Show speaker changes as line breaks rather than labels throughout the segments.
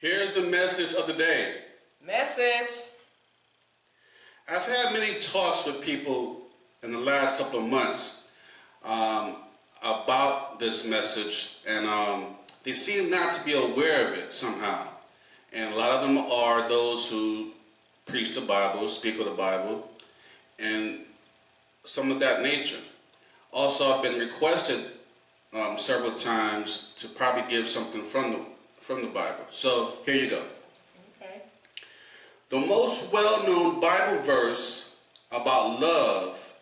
Here's the message of the day.
Message.
I've had many talks with people in the last couple of months about this message, and they seem not to be aware of it somehow. And a lot of them are those who preach the Bible, speak of the Bible, and some of that nature. Also, I've been requested several times to probably give something from the Bible. So here you go.
Okay.
The most well-known Bible verse about love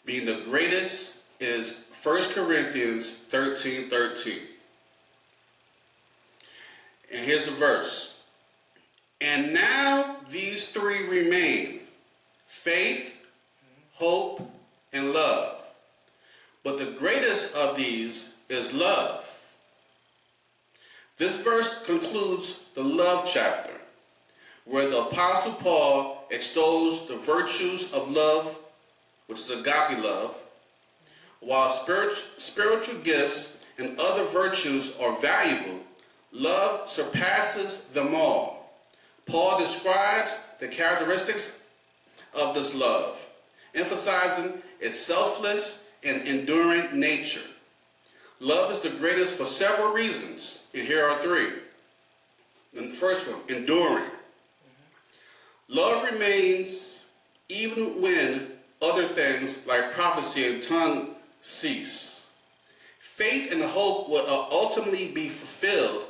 being the greatest is 1 Corinthians 13:13. And here's the verse. And now these three remain: faith, hope, and love. But the greatest of these is love. This verse concludes the love chapter, where the Apostle Paul extols the virtues of love, which is agape love. While spiritual gifts and other virtues are valuable, love surpasses them all. Paul describes the characteristics of this love, emphasizing its selfless and enduring nature. Love is the greatest for several reasons, and here are three. The first one, enduring. Love remains even when other things like prophecy and tongue cease. Faith and hope will ultimately be fulfilled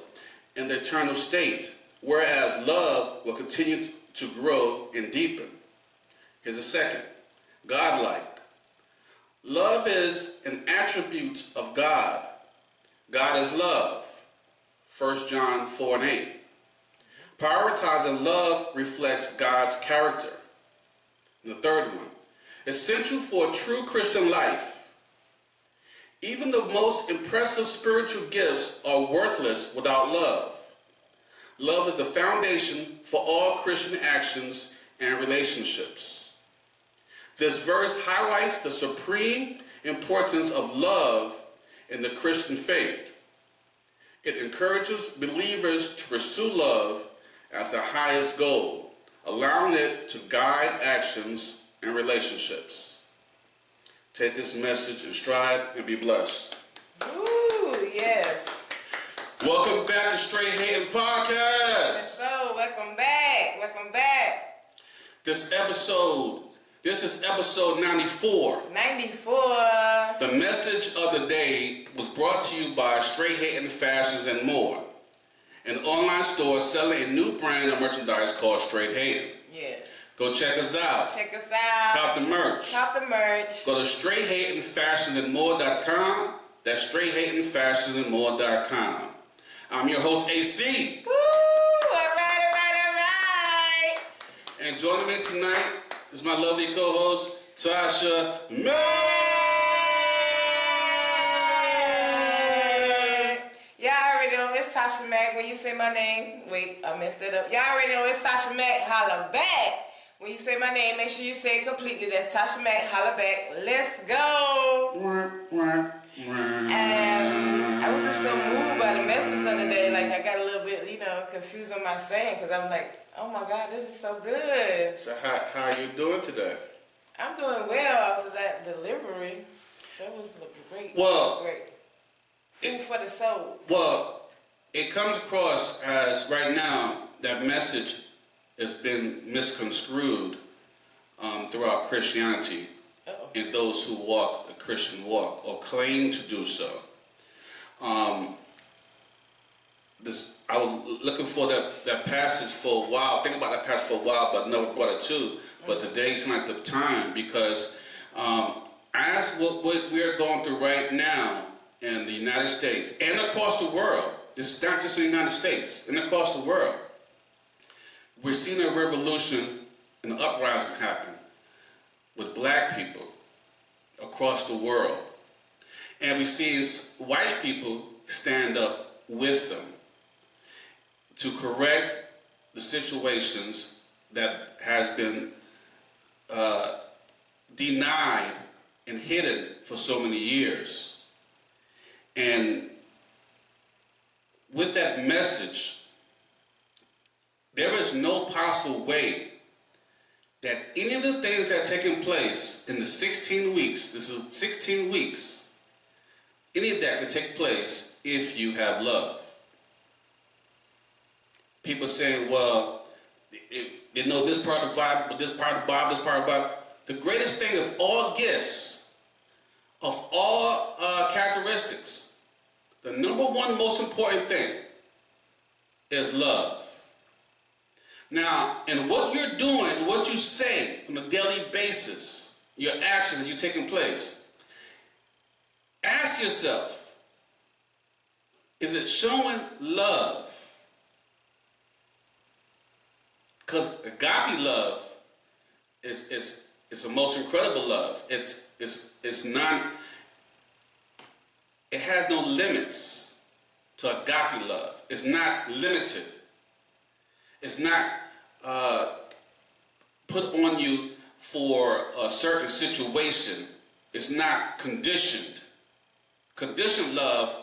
in the eternal state, whereas love will continue to grow and deepen. Here's a second, godlike. Love is an attribute of God. God is love. 1 John 4:8. Prioritizing love reflects God's character. And the third one, essential for a true Christian life. Even the most impressive spiritual gifts are worthless without love. Love is the foundation for all Christian actions and relationships. This verse highlights the supreme importance of love in the Christian faith. It encourages believers to pursue love as the highest goal, allowing it to guide actions and relationships. Take this message in stride and be blessed.
Ooh, yes.
Welcome back to Straight Hating Podcast.
So, welcome back. Welcome back.
This is episode 94.
94.
The message of the day was brought to you by Straight Hating Fashions and More, an online store selling a new brand of merchandise called Straight Hating.
Yes.
Go check us out.
Check us out.
Cop the merch.
Cop the merch.
Go to straighthatingfashionsandmore.com. That's straighthatingfashionsandmore.com. I'm your host, AC.
Woo! All right.
And joining me tonight is my lovely co-host, Tashia Mac.
Y'all already know it's Tashia Mac. When you say my name, wait, I messed it up. Y'all already know it's Tashia Mac. Holla back. When you say my name, make sure you say it completely. That's Tashia Mac. Holla back. Let's go. I was just so moved by the message of the day. Like, I got a little bit, confused on my saying, because I'm like, oh my God, this is so good.
So how are you doing today?
I'm doing well after that delivery. That was great.
Well,
great. Food for the soul.
Well, it comes across as right now that message has been misconstrued throughout Christianity.
Uh-oh.
And those who walk the Christian walk or claim to do so. I was looking for that passage for a while, thinking about that passage for a while, but never brought it to. But today seems like the time, because as what we're going through right now in the United States and across the world, this is not just in the United States, and across the world, we're seeing a revolution and an uprising happen with black people across the world. And we're seeing white people stand up with them to correct the situations that has been denied and hidden for so many years. And with that message, is no possible way that any of the things that are taking place in the 16 weeks, this is 16 weeks, any of that could take place if you have love. People saying, well, you know this part of the Bible, this part of the Bible, this part of the Bible. The greatest thing of all gifts, of all characteristics, the number one most important thing is love. Now, in what you're doing, what you say on a daily basis, your actions that you're taking place, ask yourself, is it showing love? Because agape love is the most incredible love. It's not, it has no limits to agape love. It's not limited. It's not put on you for a certain situation. It's not conditioned. Conditioned love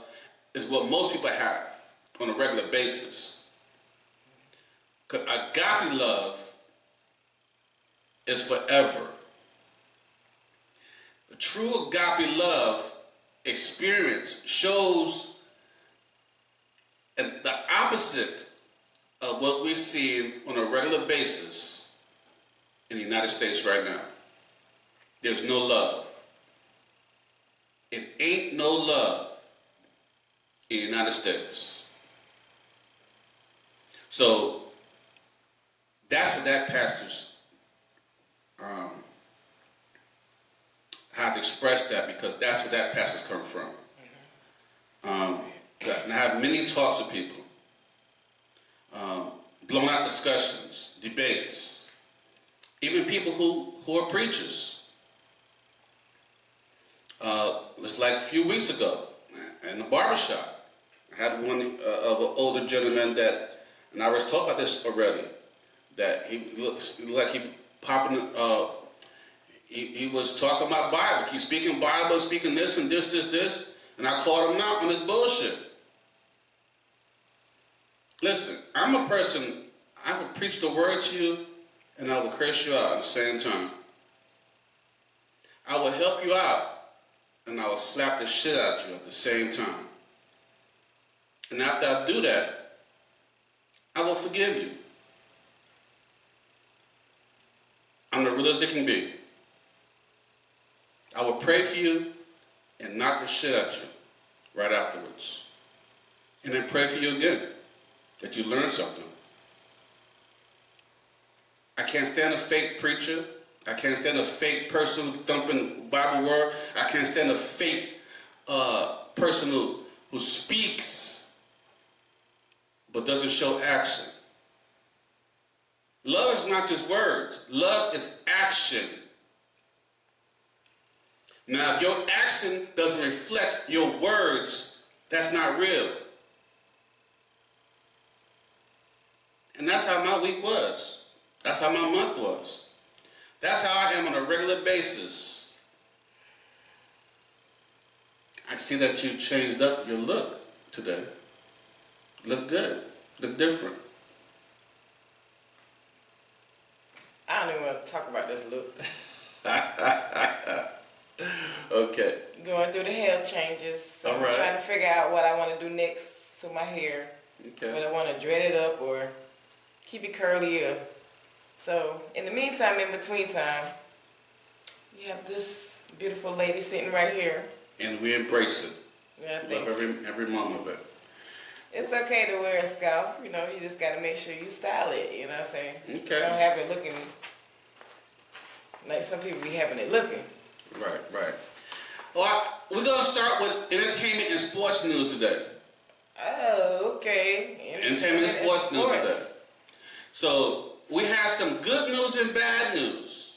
is what most people have on a regular basis. Agape love is forever. The true agape love experience shows the opposite of what we're seeing on a regular basis in the United States right now. There's no love. It ain't no love in the United States. So that's what that pastor's have expressed that, because that's where that pastor's come from. And I have many talks with people, blown out discussions, debates, even people who are preachers. It's like a few weeks ago in the barbershop, I had one of an older gentleman that, and I was talking about this already, that he looks like he popping. He was talking about Bible. He's speaking Bible, speaking this and this, and I called him out on his bullshit. Listen, I'm a person, I will preach the word to you, and I will curse you out at the same time. I will help you out, and I will slap the shit out of you at the same time. And after I do that, I will forgive you. I'm the realest it can be. I will pray for you and knock the shit at you right afterwards. And then pray for you again, that you learn something. I can't stand a fake preacher. I can't stand a fake person thumping Bible word. I can't stand a fake person who speaks but doesn't show action. Love is not just words. Love is action. Now, if your action doesn't reflect your words, that's not real. And that's how my week was. That's how my month was. That's how I am on a regular basis. I see that you changed up your look today. Look good. Look different.
I don't even want to talk about this look.
Okay.
Going through the health changes. So
all right.
I'm trying to figure out what I want to do next to my hair.
Okay.
Whether I want to dread it up or keep it curly. So in the meantime, in between time, you have this beautiful lady sitting right here.
And we embrace it.
Yeah, I
Love every moment of it.
it's okay to wear a scalp. You know, you just got to make sure you style it. You know what I'm saying?
Okay.
Don't have it looking like some people be having it looking.
Right. Well, we're going to start with entertainment and sports news today.
Oh, okay.
Entertainment and sports news today. So, we have some good news and bad news.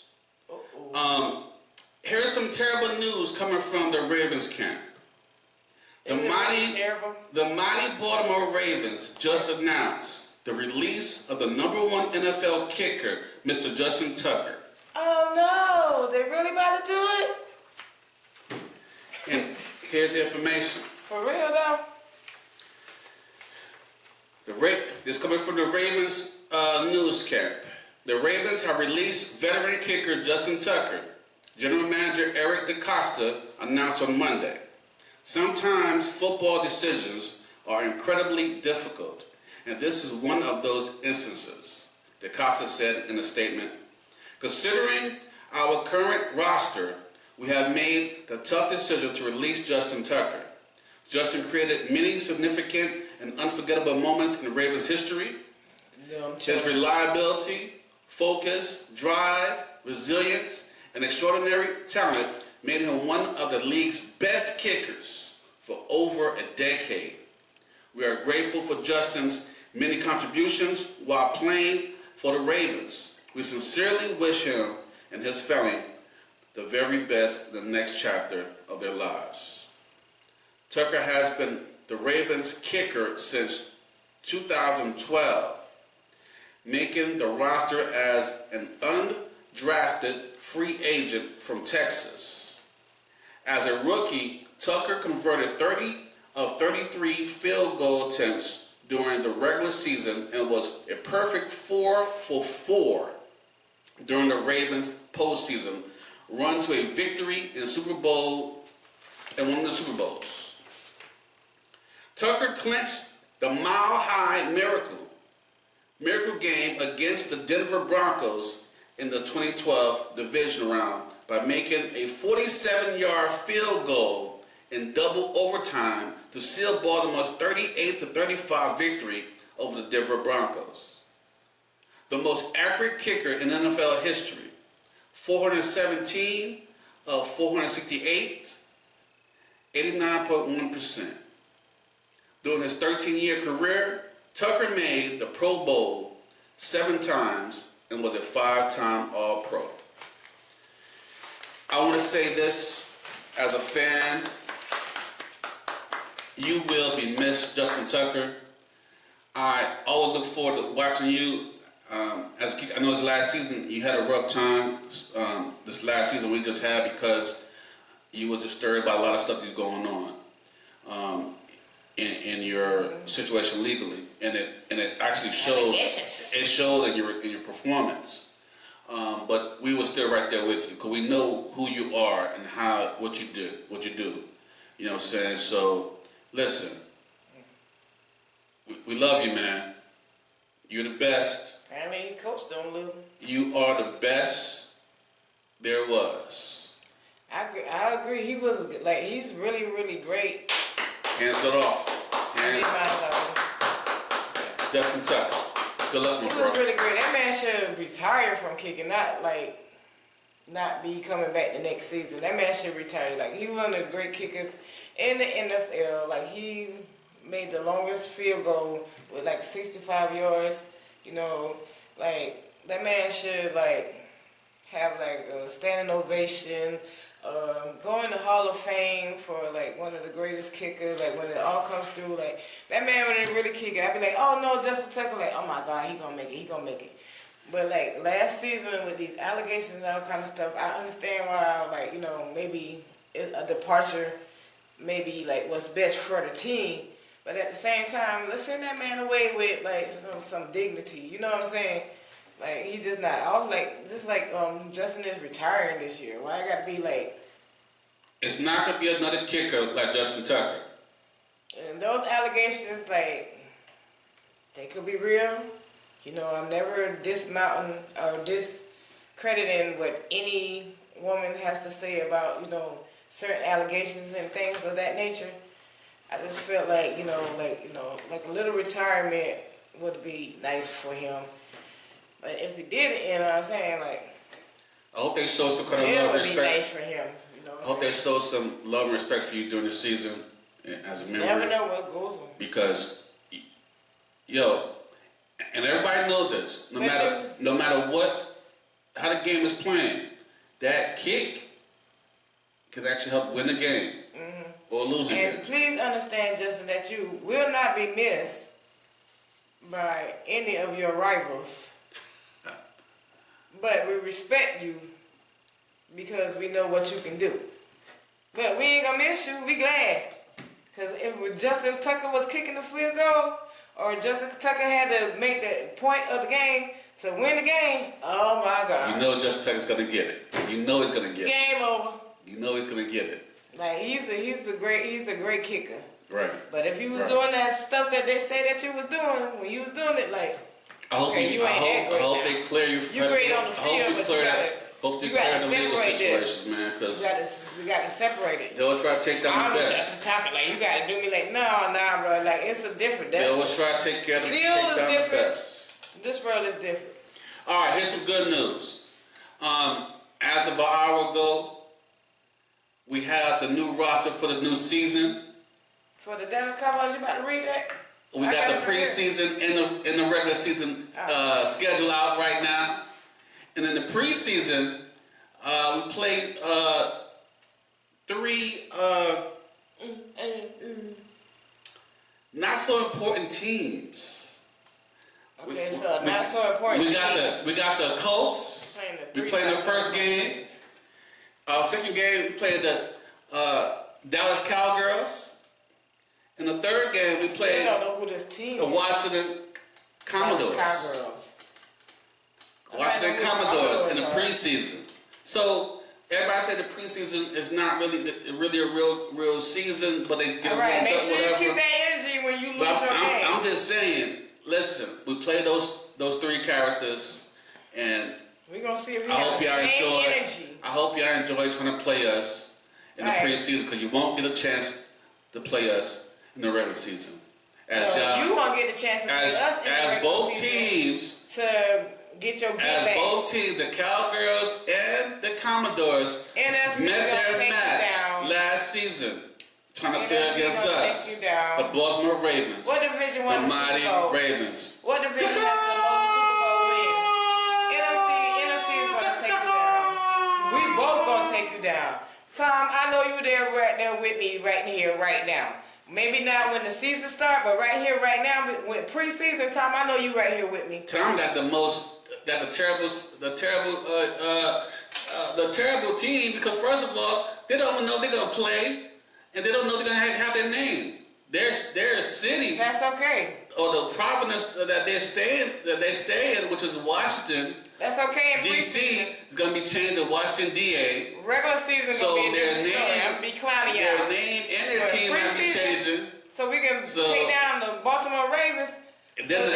Here's some terrible news coming from the Ravens camp. The mighty Baltimore Ravens just announced the release of the #1 NFL kicker, Mr. Justin Tucker.
Oh no, they really about to do it?
And here's the information.
For real though?
This coming from the Ravens news camp. The Ravens have released veteran kicker Justin Tucker. General Manager Eric DeCosta announced on Monday. Sometimes football decisions are incredibly difficult, and this is one of those instances, DeCosta said in a statement. Considering our current roster, we have made the tough decision to release Justin Tucker. Justin created many significant and unforgettable moments in Ravens history. His reliability, focus, drive, resilience, and extraordinary talent made him one of the league's best kickers for over a decade. We are grateful for Justin's many contributions while playing for the Ravens. We sincerely wish him and his family the very best in the next chapter of their lives. Tucker has been the Ravens kicker since 2012, making the roster as an undrafted free agent from Texas. As a rookie, Tucker converted 30 of 33 field goal attempts during the regular season and was a perfect 4 for 4 during the Ravens postseason run to a victory in Super Bowl and one of the Super Bowls. Tucker clinched the mile-high miracle game against the Denver Broncos in the 2012 division round by making a 47-yard field goal in double overtime to seal Baltimore's 38-35 victory over the Denver Broncos. The most accurate kicker in NFL history, 417 of 468, 89.1%. During his 13-year career, Tucker made the Pro Bowl 7 times and was a 5-time All-Pro. I want to say this as a fan. You will be missed, Justin Tucker. I always look forward to watching you. As a kicker. I know this last season you had a rough time. This last season we just had because you were disturbed by a lot of stuff that's going on in your situation legally, and it actually showed. It showed in your performance. But we were still right there with you because we know who you are and what you do. You know what I'm saying? So listen, we love you, man. You're the best.
I mean, coach don't lose.
You are the best there was.
I agree. He was he's really, really great.
Hands cut off. Justin Tucker. Good luck, my bro.
He was really great. That man should retire from kicking, not be coming back the next season. That man should retire. He was one of the great kickers in the NFL. He made the longest field goal with 65 yards. You know, that man should have a standing ovation, go in the Hall of Fame for one of the greatest kickers. When it all comes through, that man when it really kick it, I'd be oh no, Justin Tucker, oh my God, he gonna make it. But last season with these allegations and all kind of stuff, I understand why maybe a departure, maybe what's best for the team. But at the same time, let's send that man away with some dignity. You know what I'm saying? He just not off. Justin is retiring this year. Why I gotta be
It's not gonna be another kicker like Justin Tucker.
And those allegations, they could be real. You know, I'm never dismounting or discrediting what any woman has to say about certain allegations and things of that nature. I just felt like a little retirement would be nice for him. But if he did it, you know what I'm saying,
I hope they show some kind of love and respect.
Would be nice for him.
I hope they show some love and respect for you during the season as a member.
Never know what goes on.
Because, and everybody knows this. No matter how the game is playing, that kick can actually help win the game. Mm-hmm. Or losing it.
And please understand, Justin, that you will not be missed by any of your rivals. But we respect you because we know what you can do. But we ain't gonna miss you. We glad. Because if Justin Tucker was kicking the field goal or Justin Tucker had to make the point of the game to win the game, oh my God.
You know Justin Tucker's gonna get it. You know he's gonna get it.
Game over.
You know he's gonna get it.
Like he's a great kicker.
Right.
But if you was doing that stuff that they say that you was doing, when you was doing it, like,
I hope
okay, you ain't that great.
I hope
now.
they clear you.
You great on the field, but you gotta separate
situations, man. Because
we got to separate it.
they always try to take down the best.
Just talking like you got to do me like nah, bro. Like it's a different.
They always try to take down the best.
This world is different.
All right, here's some good news. As of an hour ago, we have the new roster for the new season.
For the Dallas Cowboys, you about to read that?
We got the preseason and the regular season schedule out right now. And in the preseason, we played three not so important teams.
Okay, so not so important.
We got the Colts. We played the first game. Second game we played the Dallas Cowgirls. In the third game we played the Washington Commodores. Washington Commodores in the preseason. So everybody said the preseason is not really a real season, but they get
right, make sure
whatever.
you keep that energy when you lose your game.
I'm just saying. Listen, we play those three characters, and
we're gonna see if we have the same energy.
I hope y'all enjoy trying to play us in the preseason, because you won't get a chance to play us in the regular season.
You won't get a chance to play us in the regular
both
season
teams
to get your get back.
Both teams, the Cowgirls and the Commodores,
NFC
met their match last season, trying to play against us, the Baltimore Ravens.
What division won the
mighty
Super Bowl?
Ravens.
What division has the most Super Bowl wins? NFC is going to take you down. We both going to take you down. Tom, I know you there right there with me right here, right now. Maybe not when the season starts, but right here, right now, with preseason, Tom, I know you right here with me.
Tom got the terrible team, because first of all, they don't even know they're gonna play, and they don't know they're gonna have their name. Their city.
That's okay.
Or the province that they stay in, which is Washington.
That's okay. In
D.C. is gonna be changed to Washington D.A.
Regular season
so
gonna be
their name,
I'm gonna be clowning y'all.
Their name and their team might be changing.
So we can take down the Baltimore Ravens.
And then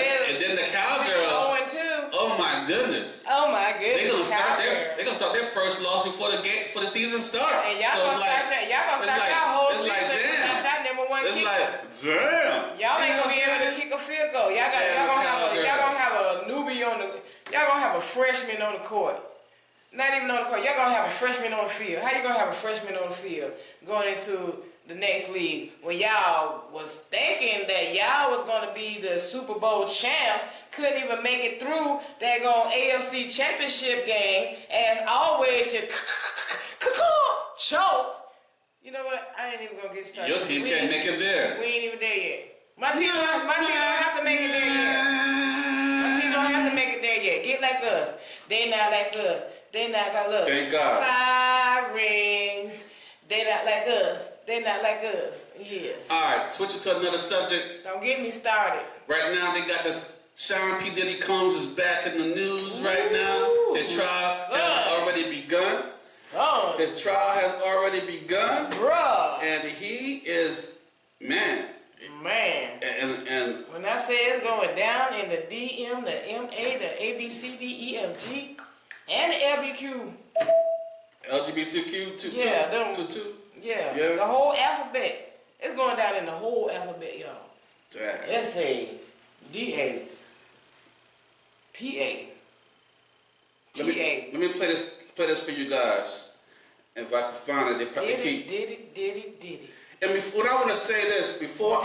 the Cowgirls.
0-2.
Oh my goodness.
Oh my goodness.
They're gonna start their first loss before the season starts.
And y'all gonna start y'all whole season.
It's like, damn.
Y'all number one
it's
kicker.
like, damn.
Y'all ain't gonna be able to kick a field goal. Y'all gonna have a newbie on the. Y'all gonna have a freshman on the court. Not even on the court. Y'all gonna have a freshman on the field. How you gonna have a freshman on the field going into the next league when y'all was thinking that y'all was gonna be the Super Bowl champs, couldn't even make it through that AFC championship game, as always just choke. You know what? I ain't even gonna get started.
Your team can't make it there.
We ain't even there yet. My team don't have to make it there yet. My team don't have to make it there yet. Get like us. They not like us. They not like us.
Thank God.
5 rings. They not like us. They not like us. Yes.
All right, switching to another subject.
Don't get me started.
Right now, they got this. Sean P. Diddy Combs is back in the news right now. His trial has already begun. His trial has already begun.
Bruh.
And he is, man. And
when I say it's going down in the DM, the MA, the ABCDEFG, and the LBQ.
LGBTQ two.
Yeah, the whole alphabet. It's going down in the whole alphabet, y'all.
Damn.
S-A, D-A, P-A, T-A.
Let me play this for you guys. If I can find it, they probably keep.
Did it.
And what I want to say this before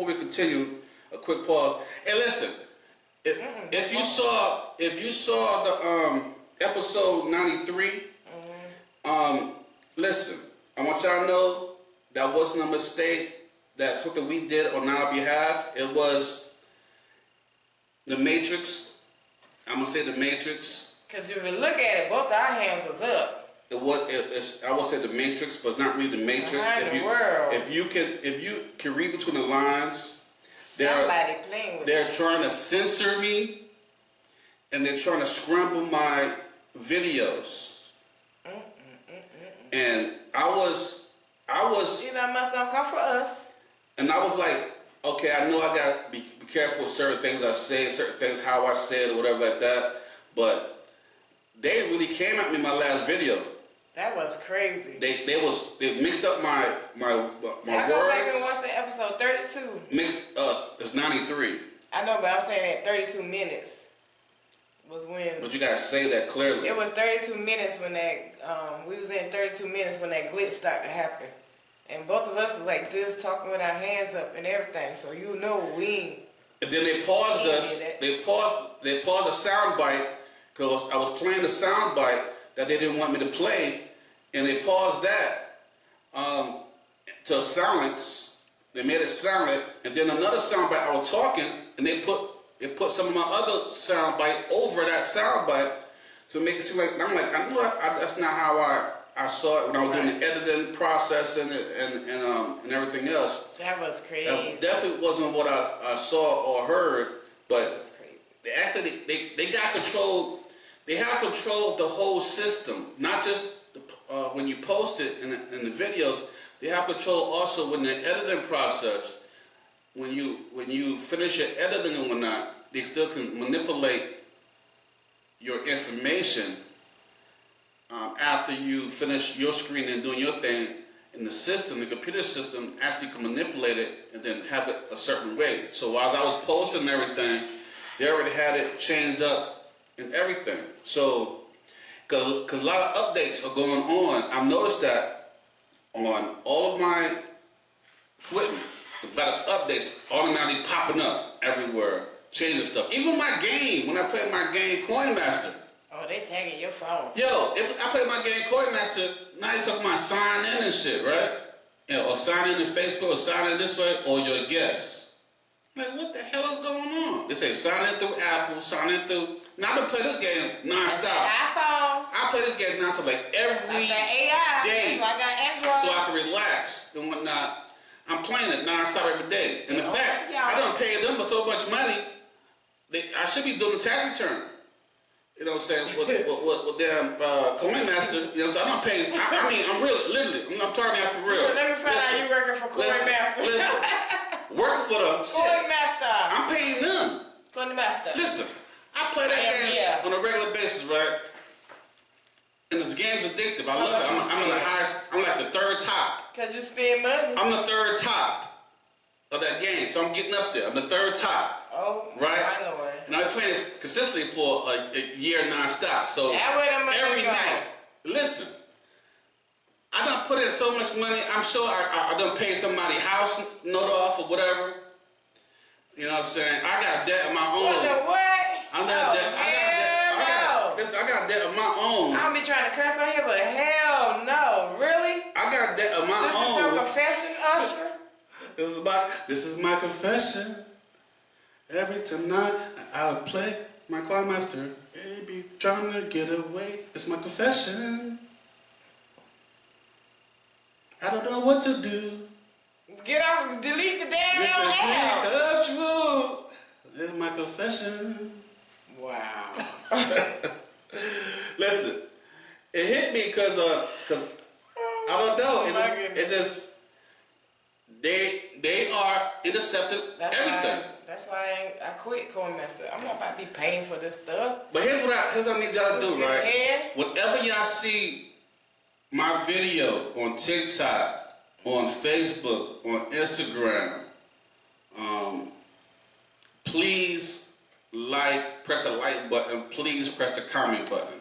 we continue, a quick pause. Hey, listen. If you saw the episode 93, listen. I want y'all to know that wasn't a mistake. That's something we did on our behalf. It was the Matrix. I'm gonna say the Matrix.
Cause if you look at it, both our hands was up.
it's, I would say the Matrix, but it's not really the Matrix. If you can read between the lines, they're trying to censor me, and they're trying to scramble my videos. And I was.
You know, must not come for us.
And I was like, okay, I know I got to be careful with certain things I say, certain things how I say it or whatever like that. But they really came at me in my last video.
That was crazy.
They mixed up my words.
Go back and watch the episode 32.
It's 93.
I know, but I'm saying that 32 minutes was when.
But you gotta say that clearly.
It was 32 minutes when that we was in 32 minutes when that glitch started to happen, and both of us was like this, talking with our hands up and everything. So you know we.
And then they paused us. They paused the sound bite because I was playing the sound bite that they didn't want me to play, and they paused that to silence. They made it silent, and then another sound bite I was talking, and they put some of my other sound bite over that sound bite to make it seem like I know that's not how I saw it when I was doing the editing process and everything else.
That was crazy.
That definitely wasn't what I saw or heard, but they got control. They have control of the whole system, not just when you post it in the videos. They have control also when the editing process. When you finish your editing and whatnot, they still can manipulate your information after you finish your screen and doing your thing. In the system, the computer system actually can manipulate it and then have it a certain way. So while I was posting and everything, they already had it changed up and everything. So, because a lot of updates are going on, I've noticed that on all of my equipment. A lot of updates automatically popping up everywhere, changing stuff. Even my game, when I play my game Coin Master.
Oh, they tagging your phone.
Yo, if I play my game Coin Master, now you're talking about sign in and shit, right? Yeah, or sign in to Facebook, or sign in this way, or your guest. Like, what the hell is going on? They say sign in through Apple, sign in through. Now I been play this game nonstop.
iPhone.
I play this game nonstop, like every day.
That's why I got Android.
So I can relax and whatnot. I'm playing it nonstop every day. And in fact, I don't pay them for so much money. I should be doing a tax return. You know what I'm saying? With damn Coin Master. You know what I'm saying? I don't pay. I mean, I'm really, literally. I'm talking about for real.
Let me find out you working for Coin Master.
Listen, working for them.
Coin Master.
I'm paying them.
Coin Master.
Listen, I play that game on a regular basis, right? And this game's addictive. I love it. I'm the highest. I'm like the third top.
Cause you spend money.
I'm the third top of that game, so I'm getting up there. I'm the third top.
Oh,
right?
I know it.
And I've been playing it consistently for a year nonstop. So every night, listen, I done put in so much money. I'm sure I done paid somebody's house note off or whatever. You know what I'm saying? I got debt of my own.
What?
I got debt. Listen, I got debt of my own.
I don't be trying to curse on here, but hell no, really?
I got debt of my own.
This is your confession, Usher?
This is my confession. Every tonight I'll play my Coin Master. Baby, trying to get away. It's my confession. I don't know what to do.
Get off, delete the damn app.
It's my confession.
Wow.
Listen, it hit me because I don't know. It just they are intercepting everything.
That's why I quit Coin Master. I'm not about to be paying for this stuff.
But here's what I need y'all to do, right? Whenever y'all see my video on TikTok, on Facebook, on Instagram, please press the like button. Please press the comment button.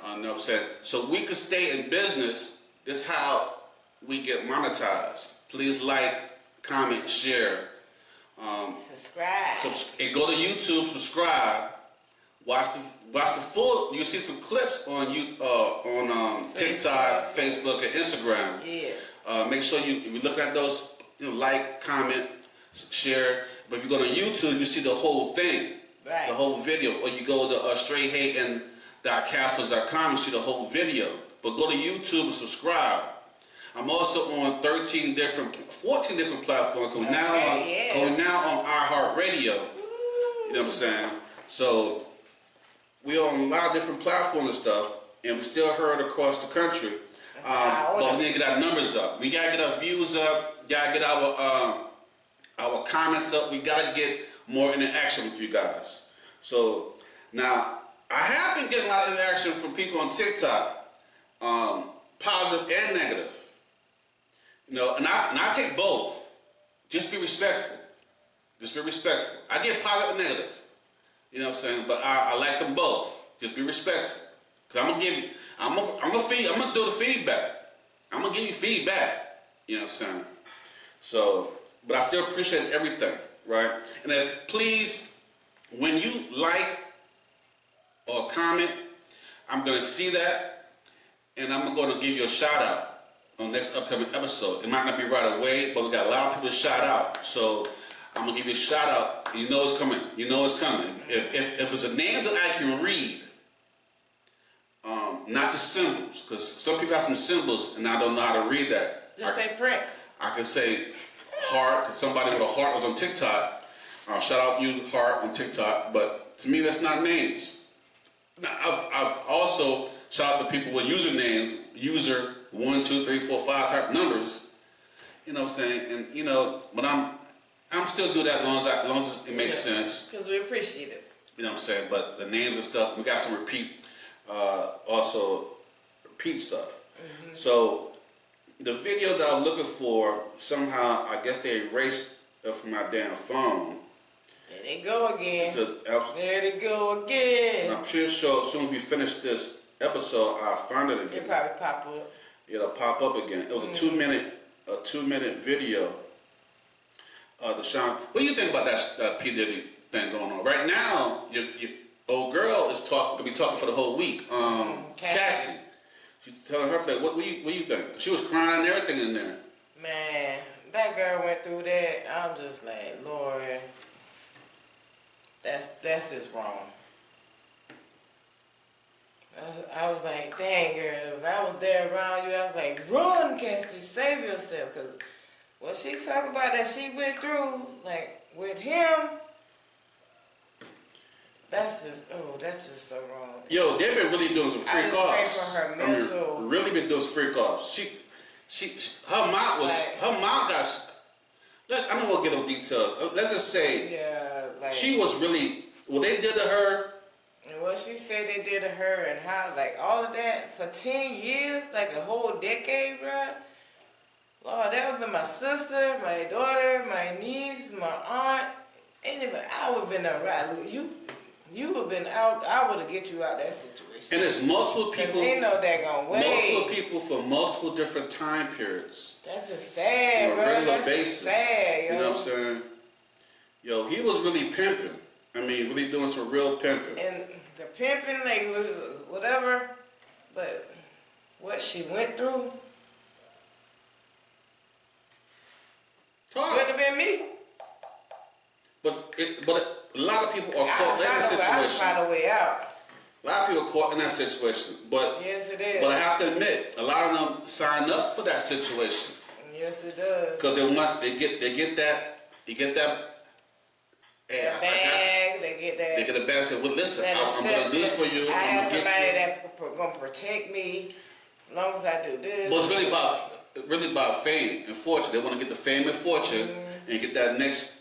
You know what I'm saying? So we can stay in business. This is how we get monetized. Please like, comment, share.
Subscribe.
And go to YouTube, subscribe. Watch the full. You'll see some clips on TikTok, Facebook, and Instagram.
Yeah.
Make sure if you're looking at those, like, comment, share. But if you go to YouTube, you see the whole thing, the whole video. Or you go to straighthating.castles.com and see the whole video. but go to YouTube and subscribe. I'm also on 14 different platforms. We're now on iHeartRadio. You know what I'm saying? So we're on a lot of different platforms and stuff, and we still heard across the country. But we need to get our numbers up. We gotta get our views up. Gotta get our comments up. We gotta get more interaction with you guys. So now I have been getting a lot of interaction from people on TikTok, positive and negative. You know, and I take both. Just be respectful. Just be respectful. I get positive and negative. You know what I'm saying? But I like them both. Just be respectful. Cause I'm gonna do the feedback. I'm gonna give you feedback. You know what I'm saying? So, but I still appreciate everything, right? And please, when you like or comment, I'm gonna see that, and I'm gonna give you a shout out on the next upcoming episode. It might not be right away, but we got a lot of people to shout out. So I'm gonna give you a shout out. You know it's coming. You know it's coming. If it's a name that I can read, not just symbols, because some people have some symbols and I don't know how to read that.
Just say Prince.
I can say heart. Somebody with a heart was on TikTok. Shout out you, heart, on TikTok. But to me, that's not names. Now, I've also shout out to people with usernames, user 1, 2, 3, 4, 5 type numbers. You know what I'm saying? And you know, but I'm still do that as long as it makes sense.
Because we appreciate it.
You know what I'm saying? But the names and stuff, we got some repeat stuff. Mm-hmm. So the video that I'm looking for, somehow I guess they erased it from my damn phone.
There they go again. There they go again.
I'm pretty sure as soon as we finish this episode, I'll find it again.
It'll probably pop up.
It'll pop up again. It was a 2-minute video. What do you think about that P. Diddy thing going on right now? Your old girl is gonna be talking for the whole week. Cassie. She's telling her that. What do you think? She was crying and everything in there.
Man, that girl went through that. I'm just like, Lord, that's just wrong. I was like, dang girl, if I was there around you, I was like, run, Cassie, save yourself, because what she talked about that she went through, like with him. That's just so wrong. Yo,
they've been really doing some freak offs.
I just pray for her mental.
Really been doing some freak offs. Her mouth got. I don't want to get into details. Let's just say, she was really. What they did to her.
And what she said they did to her, and how, like, all of that for 10 years, like a whole decade, bruh. Lord, that would have been my sister, my daughter, my niece, my aunt. Anybody, I would have been around. You would have been out. I would have get you out that situation.
And it's multiple people.
Ain't no daggone way.
Multiple people for multiple different time periods.
That's just sad, bro.
On a regular basis.
Sad, yo.
You know what I'm saying? Yo, he was really pimping. I mean, really doing some real pimping.
And the pimping, like, whatever. But what she went through. Could have been me.
But a lot of people are caught in that situation.
I find a way out.
A lot of people are caught in that situation. But
yes, it is.
But I have to admit, a lot of them sign up for that situation.
Yes, it does.
Because they get that. Hey,
bag.
They get a bag. And say, well, listen, I'm gonna do this for you.
I have somebody that's gonna protect me as long as I do this.
Well, it's really about fame and fortune. They want to get the fame and fortune and get that next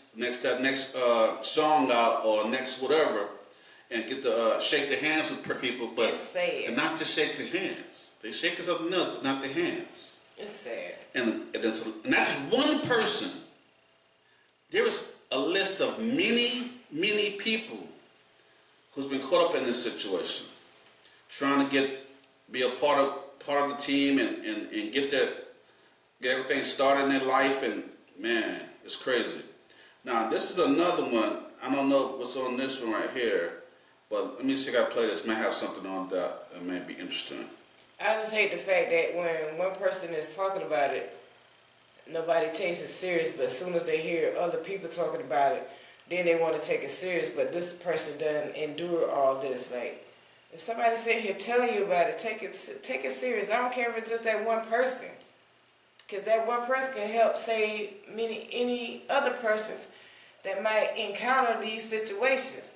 song out or next whatever, and get to shake the hands with people, but and not just shake the hands. They shake something else, but not the hands.
It's sad.
And that's just one person. There is a list of many people who's been caught up in this situation, trying to be a part of the team and get everything started in their life, and man, it's crazy. Now, this is another one. I don't know what's on this one right here, but let me see if I play this. May have something on that may be interesting.
I just hate the fact that when one person is talking about it, nobody takes it serious, but as soon as they hear other people talking about it, then they want to take it serious, but this person doesn't endure all this. Like, If somebody's sitting here telling you about it, take it serious. I don't care if it's just that one person. Because that one person can help save any other persons that might encounter these situations.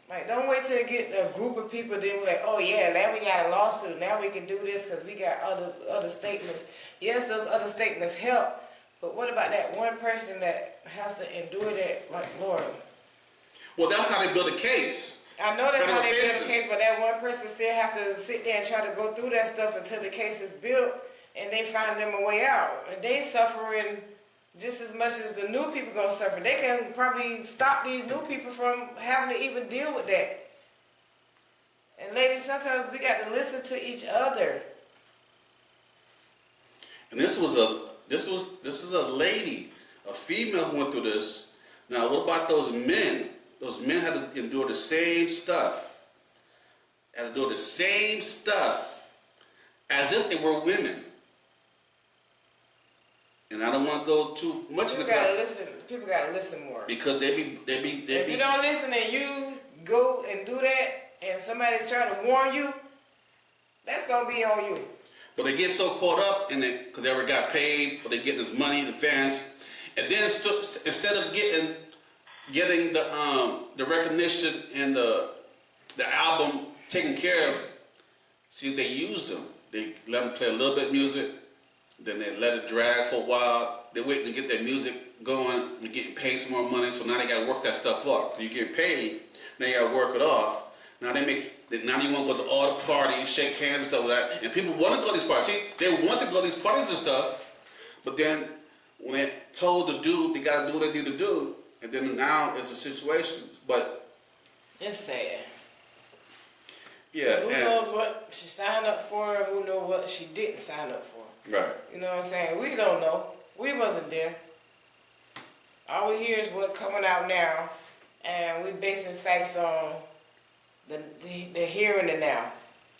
Like, don't wait till you get a group of people, then we're like, oh yeah, now we got a lawsuit, now we can do this because we got other statements. Yes, those other statements help, but what about that one person that has to endure that, like, Lord?
Well, that's how they build a case.
I know that's how they build a case, but that one person still have to sit there and try to go through that stuff until the case is built and they find them a way out. And they suffering just as much as the new people gonna suffer. They can probably stop these new people from having to even deal with that. And ladies, sometimes we got to listen to each other.
And this is a lady, a female who went through this. Now, what about those men? Those men had to endure the same stuff. Had to do the same stuff as if they were women. And I don't want to go too much into that.
People gotta listen more.
Because they be.
If you don't listen and you go and do that, and somebody try to warn you, that's gonna be on you.
But they get so caught up in it because they ever got paid, or they get this money, the fans, and then instead of getting the recognition and the album taken care of, see, they used them. They let them play a little bit of music. Then they let it drag for a while. They wait to get their music going. They're getting paid some more money, so now they got to work that stuff off. You get paid, now you got to work it off. Now now you want to go to all the parties, shake hands and stuff like that. And people want to go to these parties. See, they want to go to these parties and stuff, but then when they're told to do, they got to do what they need to do. And then now it's a situation. But
it's sad.
Yeah.
Who knows what she signed up for? Who knows what she didn't sign up for?
Right.
You know what I'm saying? We don't know. We wasn't there. All we hear is what's coming out now, and we basing facts on the here and the now,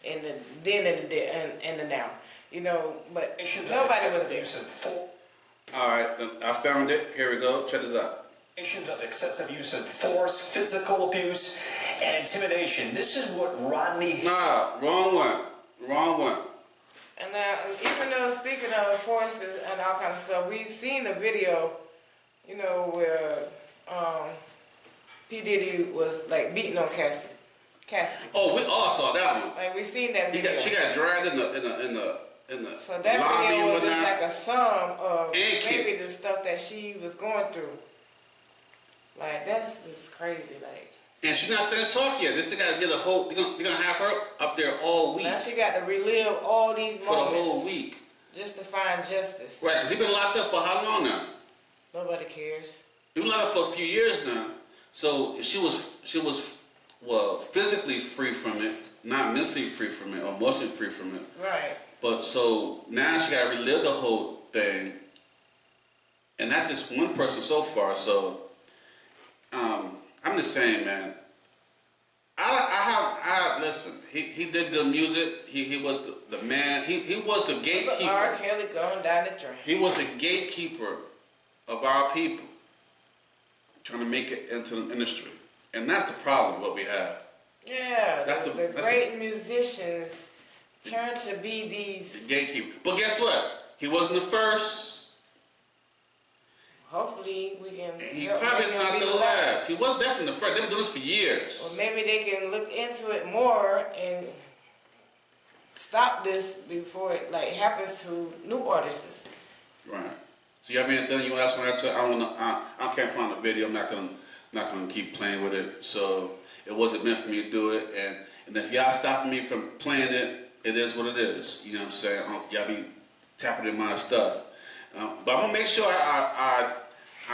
and the then and the now. You know, but nobody was there.
All right, I found it. Here we go. Check this out.
Of excessive use of force, physical abuse, and intimidation. This is what Rodney...
Nah, wrong one. Wrong one.
And even though, speaking of force and all kind of stuff, we've seen the video, you know, where P. Diddy was, like, beating on Cassidy.
Oh, we all saw that one.
Like, we seen that video.
She got dragged in the
so that
lobby
video
and
was just
whatnot.
like a sum of
And
maybe the stuff that she was going through. Like, that's just crazy, like.
And she's not finished talking yet. This thing got to get a whole. They're gonna have her up there all week.
Now she got to relive all these moments
for the whole week,
just to find justice.
Right? Because he's been locked up for how long now?
Nobody cares.
He was locked up for a few years now. So she was well, physically free from it, not mentally free from it, or emotionally free from it.
Right.
But so now she got to relive the whole thing, and not just one person so far. So. I'm just saying, man. Listen. He did the music. He was the man. He was the gatekeeper.
R. Kelly going down the drain.
He was the gatekeeper of our people, trying to make it into the industry, and that's the problem. What we have.
Yeah. The great musicians turn to be the
gatekeeper. But guess what? He wasn't the first.
Hopefully we can.
He probably not the last. He was definitely the first. They've been doing this for years.
Well, maybe they can look into it more and stop this before it like happens to new artists.
Right. So you have anything you want to ask me? I don't know. I can't find the video. I'm not gonna keep playing with it. So it wasn't meant for me to do it. And if y'all stopping me from playing it, it is what it is. You know what I'm saying? Y'all be tapping in my stuff. But I'm gonna make sure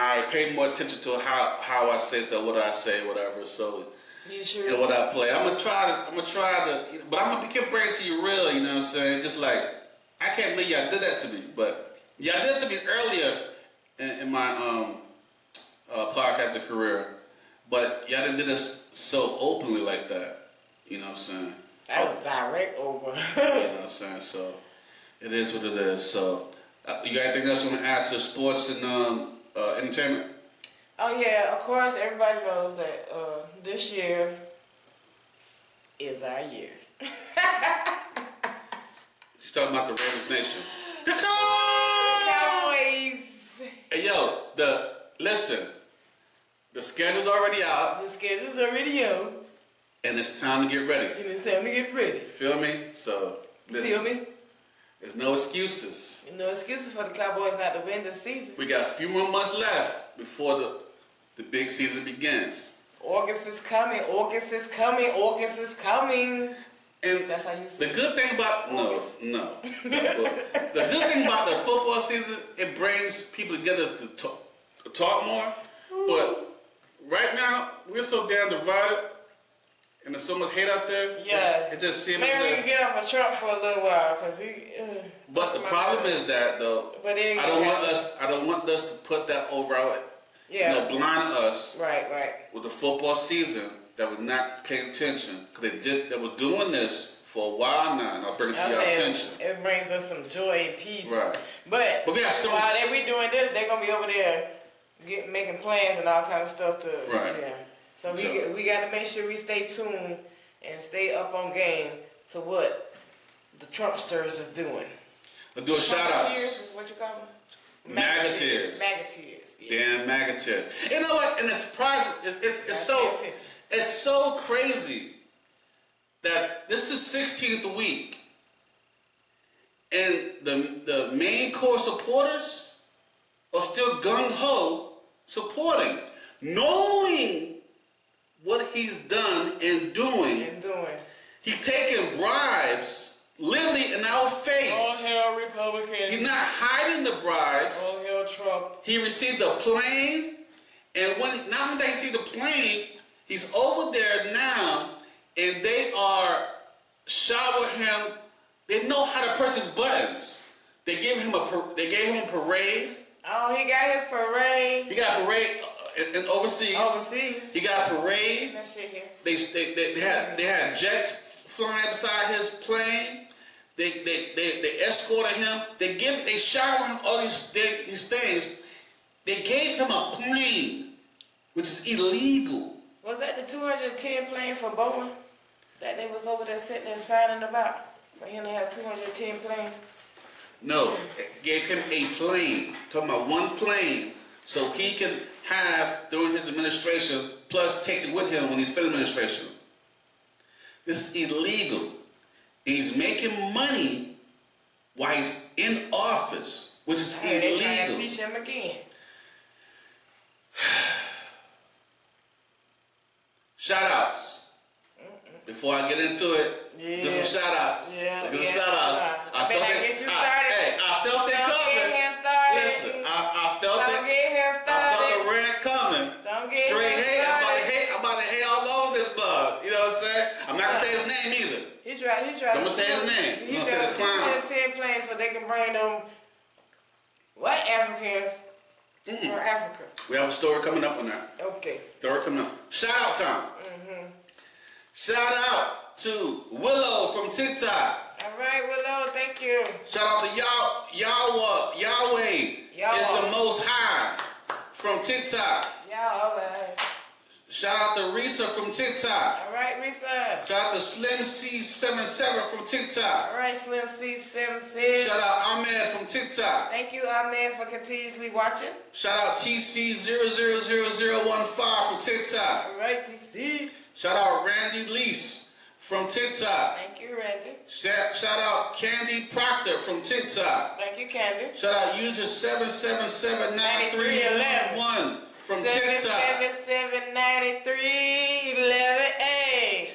I pay more attention to how I say stuff, what I say, whatever. So,
you sure?
And what I play. I'm gonna try to, but I'm gonna keep bringing it to you real. You know what I'm saying? Just like I can't believe y'all did that to me, but y'all did it to me earlier in my podcasting career. But y'all didn't do this so openly like that. You know what I'm saying?
That was direct over.
You know what I'm saying? So it is what it is. So. You got anything else you want to add to sports and entertainment?
Oh yeah, of course. Everybody knows that this year is our year.
She's talking about the Raiders Nation.
Cowboys.
Hey, yo, listen. The schedule's already out.
The schedule's already out.
And it's time to get ready.
And it's time to get ready.
Feel me? So, listen.
Feel me?
There's no excuses.
No excuses for the Cowboys not to win this season.
We got a few more months left before the big season begins.
August is coming. August is coming. August is coming.
And
that's how you say
the good thing about no. The good thing about the football season, it brings people together to talk more. But right now, we're so damn divided, and there's so much hate out there.
Yes.
It just seems.
Maybe we can get off of Trump for a little while, cause he.
But the problem is that though, I don't want us to put that over our, blind us.
Right.
With the football season. That was not paying attention, because they were doing this for a while now, and I'll bring it to your attention.
It brings us some joy and peace.
Right.
But
we got
while we doing this, they're gonna be over there making plans and all kind of stuff to.
Right.
Yeah. So we got to make sure we stay tuned and stay up on game to what the Trumpsters is doing.
Let's do a shout out.
Is what you call them?
Magateers.
Magateers.
Yeah. Damn Magateers. You know what? And it's surprising. It's so crazy that this is the 16th week, and the main core supporters are still gung-ho supporting, knowing what he's done and doing. He's taking bribes literally in our face.
All hell Republicans.
He's not hiding the bribes.
All hell Trump.
He received a plane, and not only did he receive the plane, he's over there now, and they are showering him. They know how to press his buttons. They gave him a parade.
Oh, he got his parade.
He got a parade in overseas. He got a parade.
That shit here.
They had jets flying beside his plane. They escorted him. They showered him all these things. They gave him a plane, which is illegal.
Was that the 210 plane for Boeing that they was over there sitting there signing about? For him to have 210 planes?
No, gave him a plane. Talking about one plane, so he can have during his administration, plus take it with him when he's finished administration. This is illegal. He's making money while he's in office, which is illegal.
They trying to impeach him again.
Shout outs. Before I get into it, do some shout outs.
I
felt it coming. Listen, I felt the rant coming. Straight hate. I'm about to hate all over this bug. You know what I'm saying? I'm not gonna say his name either.
He tried.
I'm gonna say his name. I'm gonna say the clown.
10 planes so they can bring them white Africans from Africa.
We have a story coming up on that.
Okay.
Story coming up. Shout out time. Shout out to Willow from TikTok.
All right, Willow, thank you.
Shout out to Yahweh is the Most High from TikTok.
Yahweh.
Shout out to Risa from TikTok.
All right, Risa.
Shout out to Slim C77 from TikTok.
All right, Slim C77.
Shout out Ahmed from TikTok.
Thank you, Ahmed, for continuously watching.
Shout out TC000015 from TikTok.
All right, TC.
Shout out Randy Lease from TikTok.
Thank you, Randy.
Shout out Candy Proctor from TikTok.
Thank you, Candy.
Shout out user 7779311 from TikTok.
7779311A.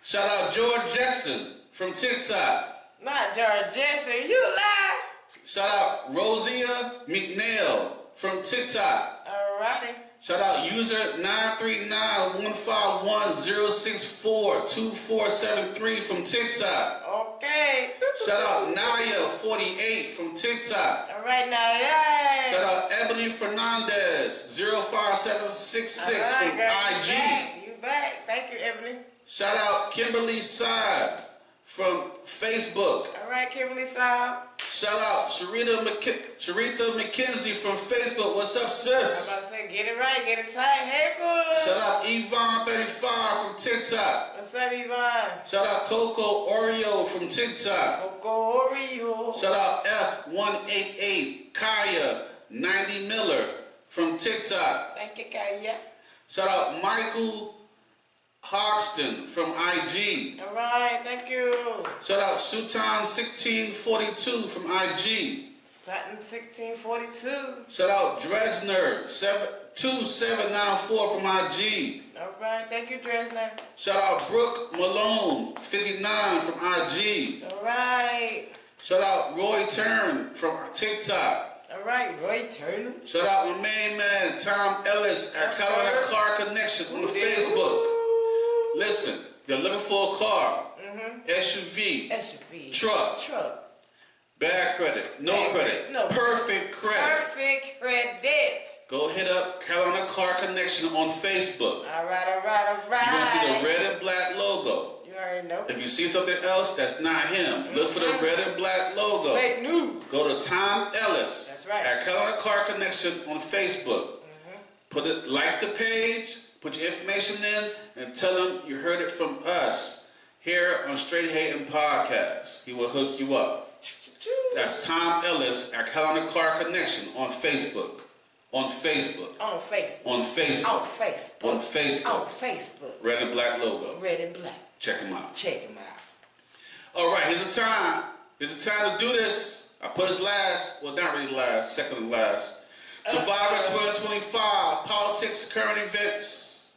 Shout out George Jackson from TikTok.
Not George Jackson, you lie.
Shout out Rosia McNeil from TikTok.
Alrighty.
Shout out user 939-151-064-2473 from TikTok.
Okay.
Shout out Naya48 from TikTok.
All right, Naya.
Shout out Ebony Fernandez 05766 from IG.
You back. Thank you, Ebony.
Shout out Kimberly Saab from Facebook.
All right, Kimberly Saab.
Shout out Sharita McKenzie from Facebook. What's up, sis?
I'm about to say, get it right, get it tight. Hey, boy.
Shout out Yvonne35 from TikTok.
What's up, Yvonne?
Shout out Coco Oreo from TikTok.
Coco Oreo.
Shout out F188 Kaya 90 Miller from TikTok.
Thank you, Kaya.
Shout out Michael Hogston from IG.
All right, thank you.
Shout out Sutan1642 from IG.
Satin 1642.
Shout out Dresner 2794 from IG.
All right, thank you, Dresner.
Shout out Brooke Malone 59 from IG.
All right.
Shout out Roy Turn from TikTok.
All right, Roy Turner.
Shout out my main man Tom Ellis at Carolina Car Connection on Facebook. Listen, you're looking for a car, SUV, truck, bad credit, no credit, perfect credit.
Perfect credit.
Go hit up Carolina Car Connection on Facebook.
All right, all right, all right.
You're going to see the red and black logo.
You already know.
If you see something else that's not him, look for the red and black logo.
Fake news.
Go to Tom Ellis.
That's right.
At Carolina Car Connection on Facebook. Put it, like the page, put your information in, and tell him you heard it from us here on Straight Hating Podcast. He will hook you up. That's Tom Ellis at Carolina Car Connection on Facebook. On Facebook.
On Facebook.
On Facebook.
On Facebook.
On Facebook.
On Facebook.
Red and black logo.
Red and black.
Check him out.
Check him out.
All right, here's the time. Here's the time to do this. I put us last. Well, not really last. Second to last. Survivor 2025. Politics, current events.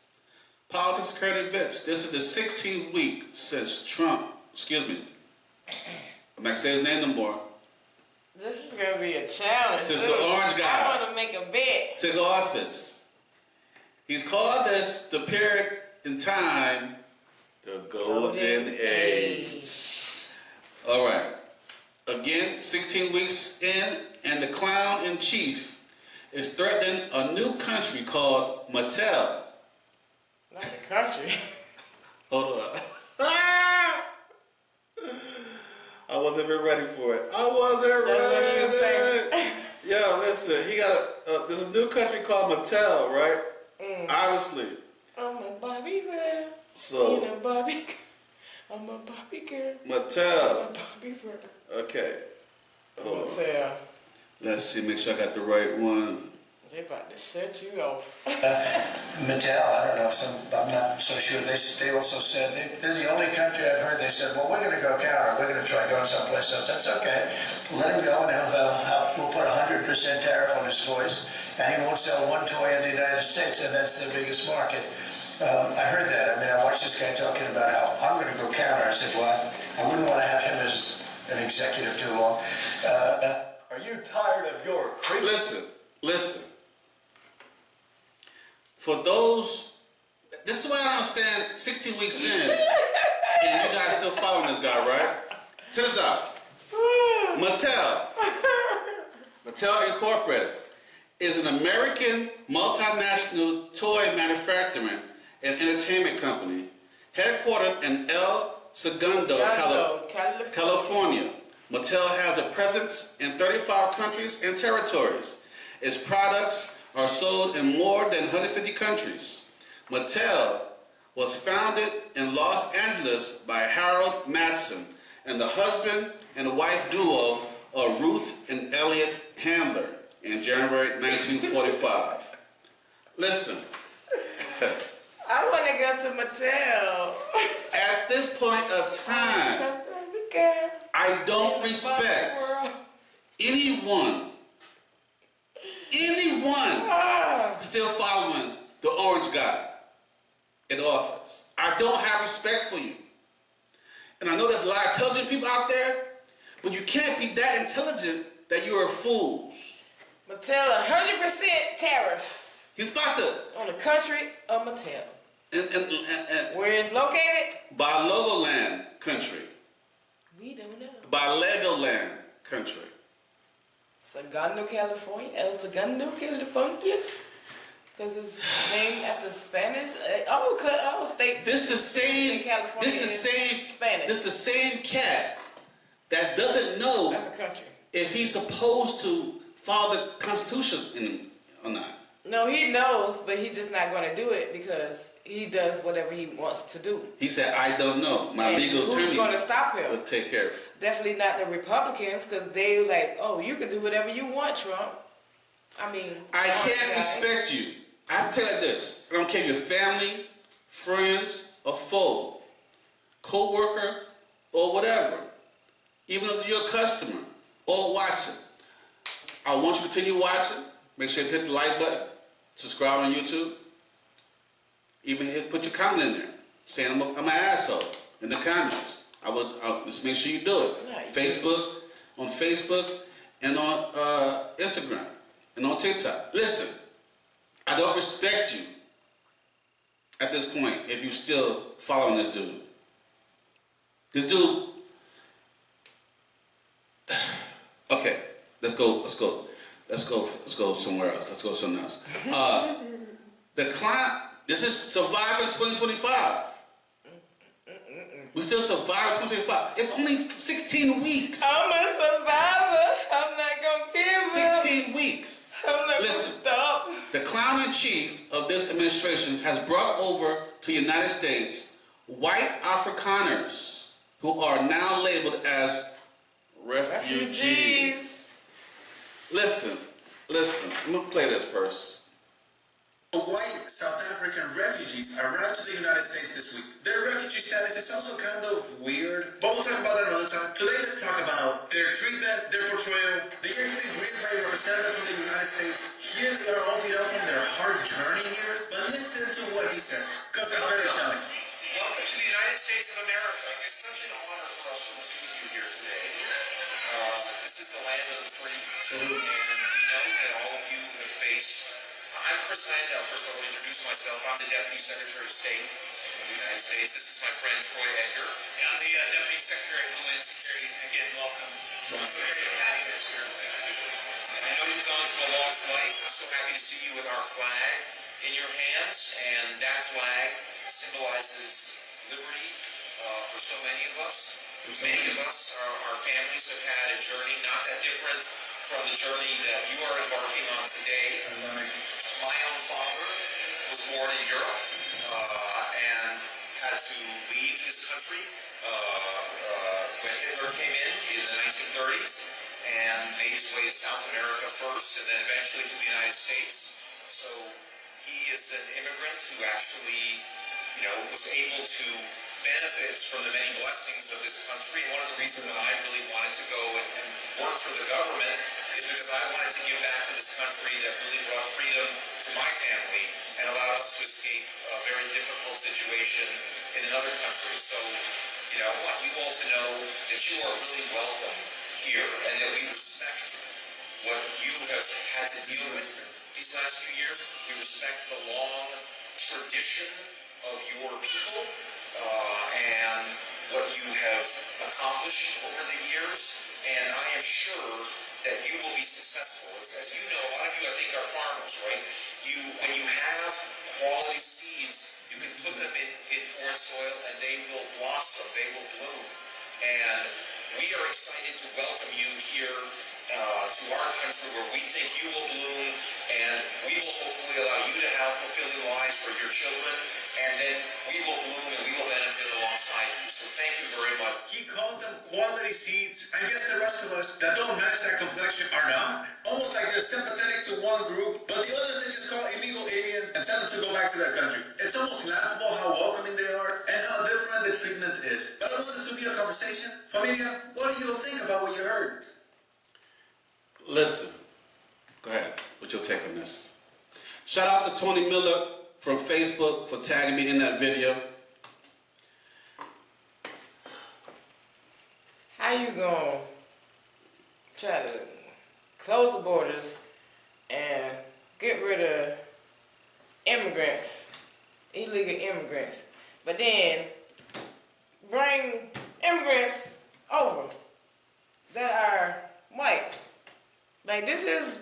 Politics, current events. This is the 16th week since Trump, excuse me. I'm not saying his name no more.
This is going to be a challenge.
Since the orange guy
I want to make a bet.
took office. He's called this the period in time, the golden age. All right. Again, 16 weeks in, and the clown in chief is threatening a new country called Mattel.
Not the country.
Hold on. I wasn't even ready for it. I wasn't ready. Yo, listen, he got there's a new country called Mattel, right? Obviously.
I'm a Barbie girl.
So.
I'm a Barbie girl. I'm a Barbie girl.
Mattel.
I'm a Barbie girl.
Okay. Hold on.
Mattel.
Let's see, make sure I got the right one.
They about to shut you off.
Mattel, I don't know, I'm not so sure. They also said, they're the only country I've heard, they said, well, we're going to go counter. We're going to try going someplace else. That's okay. Let him go, and we'll put 100% tariff on his toys, and he won't sell one toy in the United States, and that's their biggest market. I heard that. I mean, I watched this guy talking about how I'm going to go counter. I said, well, I wouldn't want to have him as an executive too long.
Are you tired of your creep?
Listen. For those, this is why I don't understand 16 weeks in, and you guys still following this guy, right? Check this out. Mattel Incorporated is an American multinational toy manufacturing and entertainment company headquartered in El Segundo, California. Mattel has a presence in 35 countries and territories. Its products are sold in more than 150 countries. Mattel was founded in Los Angeles by Harold Matson and the husband and wife duo of Ruth and Elliot Handler in January 1945. Listen.
I want to go to Mattel.
At this point of time, I don't respect anyone still following the orange guy in office. I don't have respect for you. And I know there's a lot of intelligent people out there, but you can't be that intelligent that you are fools.
Mattel, 100% tariffs.
He's about to.
On the country of Mattel.
And
where it's located?
By Legoland country.
We don't know.
By Legoland country.
Segundo, California. El Segundo, California. Because it's named after Spanish. All states.
This the same.
California.
This the same.
Spanish.
This the same cat that doesn't know
that's a country.
if he's supposed to follow the Constitution or not.
No, he knows, but he's just not going to do it because he does whatever he wants to do.
He said, I don't know. My
And
legal attorney
who's going to stop him?
will take care of it.
Definitely not the Republicans, because they like, oh, you can do whatever you want, Trump. I mean,
I can't
guys.
respect you. I tell you this. I don't care if you're family, friends, or foe, co-worker, or whatever. Even if you're a customer or watcher. I want you to continue watching. Make sure you hit the like button. Subscribe on YouTube. Even put your comment in there. Saying I'm an asshole in the comments. I'll just make sure you do it.
Right.
On Facebook, and on Instagram, and on TikTok. Listen, I don't respect you at this point if you still following this dude. This dude. Okay, let's go somewhere else. Let's go somewhere else. The client. This is surviving 2025. We still survive 2025. It's only 16 weeks.
I'm a survivor. I'm not going to give up.
16 weeks.
I'm not going to
Listen,
stop.
the clown in chief of this administration has brought over to the United States white Afrikaners who are now labeled as refugees. Listen. I'm going to play this first.
White South African refugees arrived to the United States this week. Their refugee status is also kind of weird, but we'll talk about that another time. Today, let's talk about their treatment, their portrayal. They are being greeted by a representative from the United States. Here they are all beat up from their hard journey here, but listen to what he said, because it's very telling. Welcome to the United States of America. It's such an honor for us to receive you here today. This is the land of the free, and we know that all of you have faced. I'm Chris Landau. First, I will introduce myself. I'm the Deputy Secretary of State of the United States. This is my friend Troy Edgar. And I'm the Deputy Secretary of Homeland Security. Again, welcome. I'm very happy to be here. I know you've gone through a long flight. I'm so happy to see you with our flag in your hands. And that flag symbolizes liberty for so many of us. Many of us, our families have had a journey not that different from the journey that you are embarking on today. My own father was born in Europe and had to leave his country when Hitler came in the 1930s and made his way to South America first and then eventually to the United States. So he is an immigrant who actually, was able to benefit from the many blessings of this country. And one of the reasons that I really wanted to go and work for the government is because I wanted to give back to this country that really brought freedom to my family and allowed us to escape a very difficult situation in another country. So, I want you all to know that you are really welcome here and that we respect what you have had to deal with these last few years. We respect the long tradition of your people and what you have accomplished over the years, and I am sure that you will be successful. As you know, a lot of you, I think, are farmers, right? When you have quality seeds, you can put them in foreign soil, and they will blossom, they will bloom. And we are excited to welcome you here to our country where we think you will bloom, and we will hopefully allow you to have fulfilling lives for your children, and then we will bloom and we will benefit alongside you. So thank you very much. He called them quality seeds. I guess the rest of us that don't match that complexion are not. Almost like they're sympathetic to one group, but the others they just call illegal aliens and tell them to go back to their country. It's almost laughable how welcoming they are and how different the treatment is. But I want this to be a conversation. Familia, what do you think about what you heard?
Listen. Go ahead. What's your take on this? Shout out to Tony Miller from Facebook for tagging me in that video.
How you gonna try to close the borders and get rid of immigrants, illegal immigrants, but then bring immigrants over that are white? Like, this is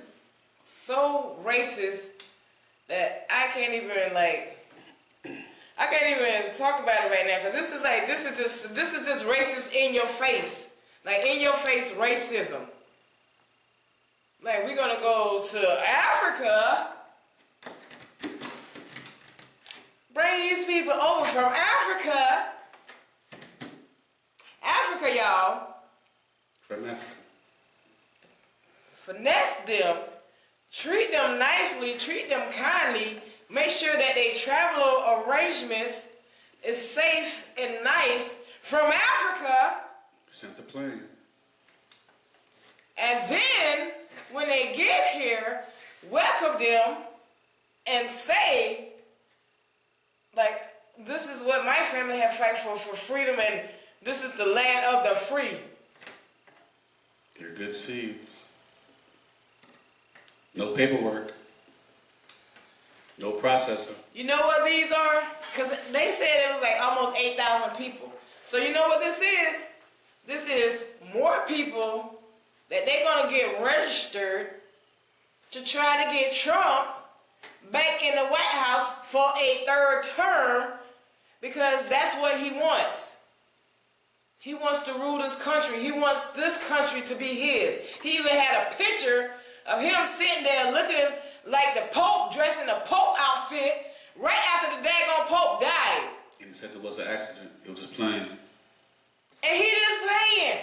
so racist that I can't even talk about it right now, because this is just racist in your face. Like, in your face racism. Like, we're gonna go to Africa bring these people over from Africa. Africa, y'all.
From Africa.
Finesse them, treat them nicely, treat them kindly, make sure that their travel arrangements is safe and nice from Africa.
Sent the plane.
And then, when they get here, welcome them and say, like, this is what my family have fight for freedom, and this is the land of the free.
They're good seeds. No paperwork. No processor.
You know what these are? Because they said it was like almost 8,000 people. So you know what this is? This is more people that they're going to get registered to try to get Trump back in the White House for a third term, because that's what he wants. He wants to rule this country. He wants this country to be his. He even had a picture of him sitting there looking like the Pope, dressed in a Pope outfit, right after the daggone Pope died.
And he said it was an accident. It was just playing.
And he just playing.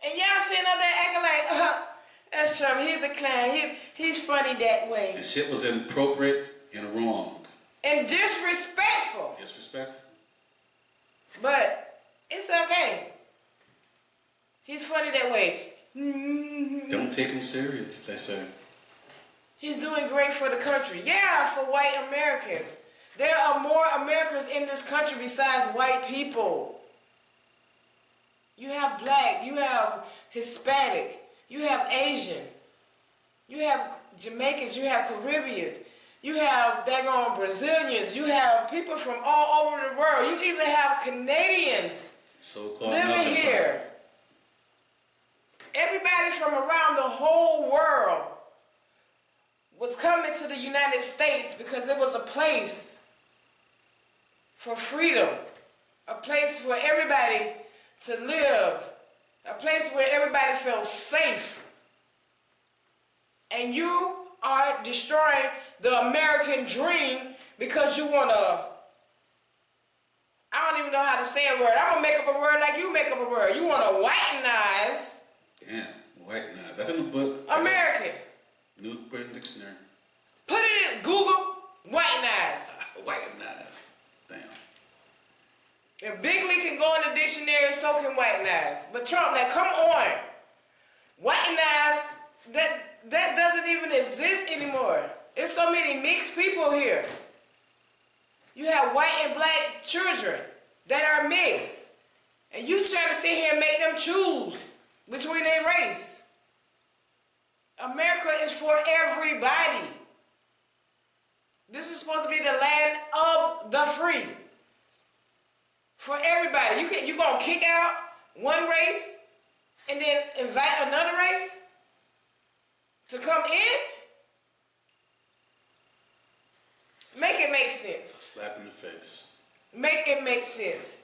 And y'all sitting up there acting like, that's Trump. He's a clown. He's funny that way.
The shit was inappropriate and wrong.
And disrespectful.
Disrespectful.
But it's okay. He's funny that way.
Don't take him serious, they say.
He's doing great for the country. Yeah, for white Americans. There are more Americans in this country besides white people. You have black, you have Hispanic, you have Asian, you have Jamaicans, you have Caribbeans, you have daggone Brazilians, you have people from all over the world. You even have Canadians
So-called
living here. Everybody from around the whole world was coming to the United States because it was a place for freedom, a place for everybody to live, a place where everybody felt safe. And you are destroying the American dream because you want to, I don't even know how to say a word. I'm going to make up a word like you make up a word. You want to whitenize.
Damn, white knife. That's in the book.
American.
New Britain Dictionary.
Put it in Google, whitenize.
White knives. Damn.
If Bigley can go in the dictionary, so can whitenize. But Trump, like, come on. Whitenize, that doesn't even exist anymore. There's so many mixed people here. You have white and black children that are mixed. And you try to sit here and make them choose between their race. America is for everybody. This is supposed to be the land of the free. For everybody. You gonna kick out one race and then invite another race to come in? Make it make sense.
Slap in the face.
Make it make sense.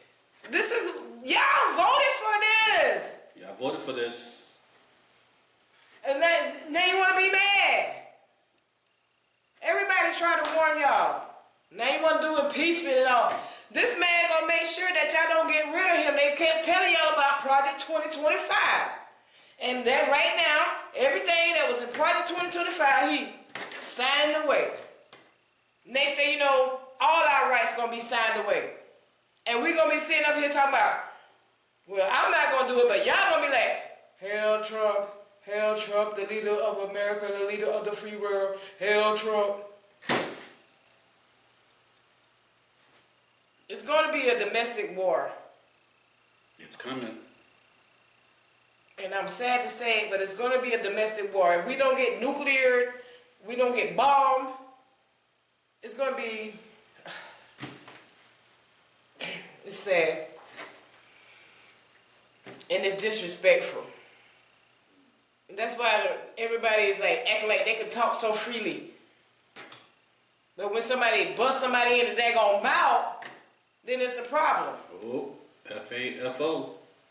This is, y'all voted for this.
Yeah, I voted for this.
And now you want to be mad. Everybody trying to warn y'all. Now you want to do impeachment and all. This man gonna make sure that y'all don't get rid of him. They kept telling y'all about Project 2025. And that right now, everything that was in Project 2025, he signed away. Next thing you know, all our rights gonna be signed away. And we gonna be sitting up here talking about, well, I'm not gonna do it, but y'all gonna be like, hail Trump, the leader of America, the leader of the free world, hail Trump. It's gonna be a domestic war.
It's coming.
And I'm sad to say it, but it's gonna be a domestic war. If we don't get nuclear, we don't get bombed, it's gonna be, it's sad. And it's disrespectful. And that's why everybody is like acting like they can talk so freely. But when somebody busts somebody in the daggone mouth, then it's a problem.
Oh, F-A-F-O.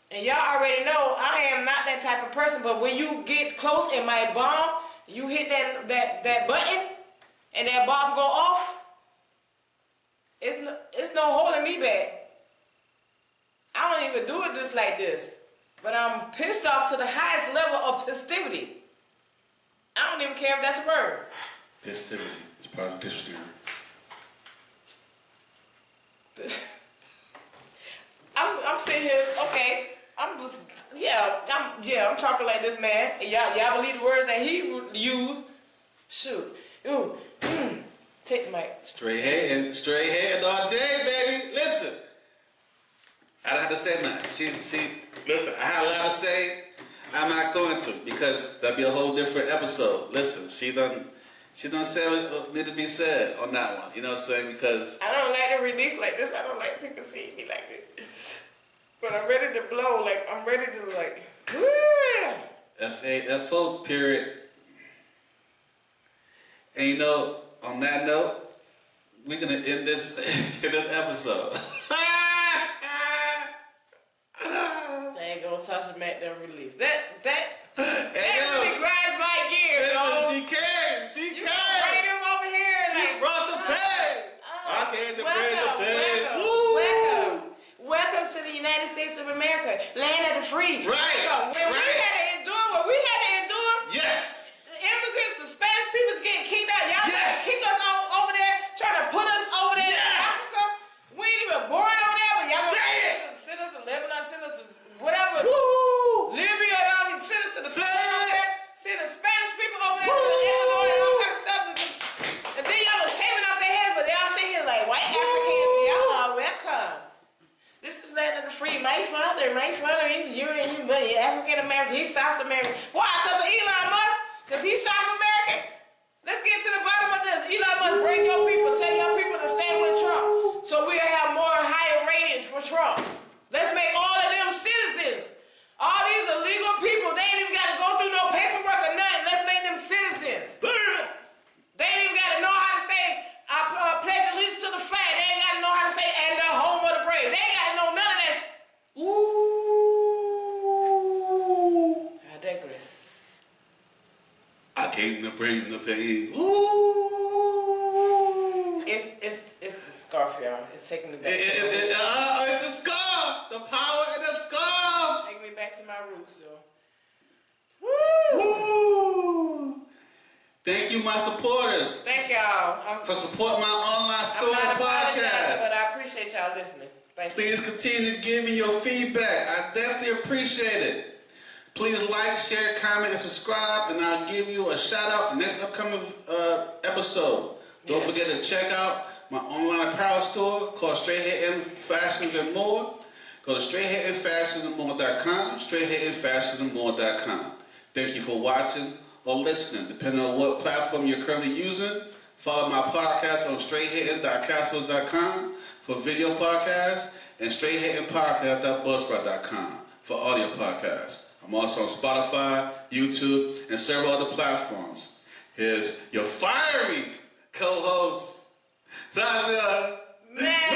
And y'all already know I am not that type of person, but when you get close and my bomb, you hit that button and that bomb go off, it's no holding me back. I don't even do it just like this. But I'm pissed off to the highest level of festivity. I don't even care if that's a word.
Festivity. It's part of the dictionary.
I'm sitting here, okay. I'm talking like this man. And y'all believe the words that he used? Shoot. Ooh. Take the mic.
Straight head all day, baby. Listen. I don't have to say nothing. Listen, I have a lot to say. I'm not going to, because that'd be a whole different episode. Listen, she done said what need to be said on that one. You know what I'm saying? Because
I don't like to release like this. I don't like people seeing me like this. But I'm ready to blow. Like, I'm ready to, like,
FO period. And you know, on that note, we're gonna end this episode.
There you go, Tashia Mac done release. That really grinds my gears,
Listen, she came.
You bring him over here.
She
like,
brought the pay. I came to bring the pay.
Welcome to the United States of America, land of the free.
Right.
When we had to endure what we had to endure.
Yes.
The immigrants, the Spanish people's getting kicked out. Y'all kicked us over there, trying to put us over there in Africa. We ain't even born over there, but y'all send us to Lebanon, send us to whatever.
Woo.
Libya and all these, send us to the
Say
people over there, send the Spanish people over there to Ecuador and all kind of stuff. And then y'all was shaving off their heads, but y'all sit here like white Africans. Y'all are welcome. This is land of the free. My father, you're African American. He's South American. Why? Because of Elon Musk? Because he's South American. Let's get to the bottom of this. Elon Musk, bring your people, tell your people to stand with Trump, so we'll have more higher ratings for Trump. Let's make all of them citizens. All these illegal people, they ain't even got to go through no paperwork or nothing. Let's make them citizens. They ain't even got to know how to say, I pledge allegiance to the flag. They ain't got to know how to say, and the home of the brave. They ain't got to know none of that. Ooh. I digress.
I came to bring the pain.
Ooh. It's the scarf, y'all. It's taking me back.
It's the scarf. The power in the scarf.
Take me back to my roots, yo.
Woo. Thank you, my supporters.
Thank y'all.
For supporting my online store
I'm not
podcast.
but I appreciate y'all listening. Thank you.
Please continue to give me your feedback. I definitely appreciate it. Please like, share, comment, and subscribe, and I'll give you a shout out in this upcoming episode. Don't forget to check out my online apparel store called Straight Hitting Fashions and More. Go to straighthittingfashionsandmore.com, straighthittingfashionsandmore.com. Thank you for watching or listening, depending on what platform you're currently using. Follow my podcast on straighthitting.castles.com for video podcasts and straighthittingpodcast.buzzsprout.com for audio podcasts. I'm also on Spotify, YouTube, and several other platforms. Here's your fiery co-host, Tashia Mac.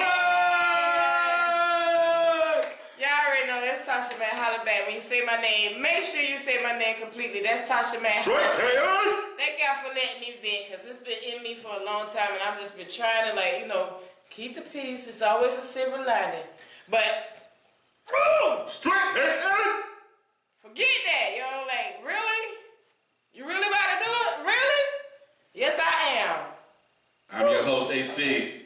Y'all already know that's Tashia Mac. Holla back. When you say my name, make sure you say my name completely. That's Tashia Mac. Thank y'all for letting me vent, because it's been in me for a long time, and I've just been trying to, keep the peace. It's always a silver lining. But, forget that, yo. Really? You really about to do it? Really? Yes, I am.
I'm your host, AC.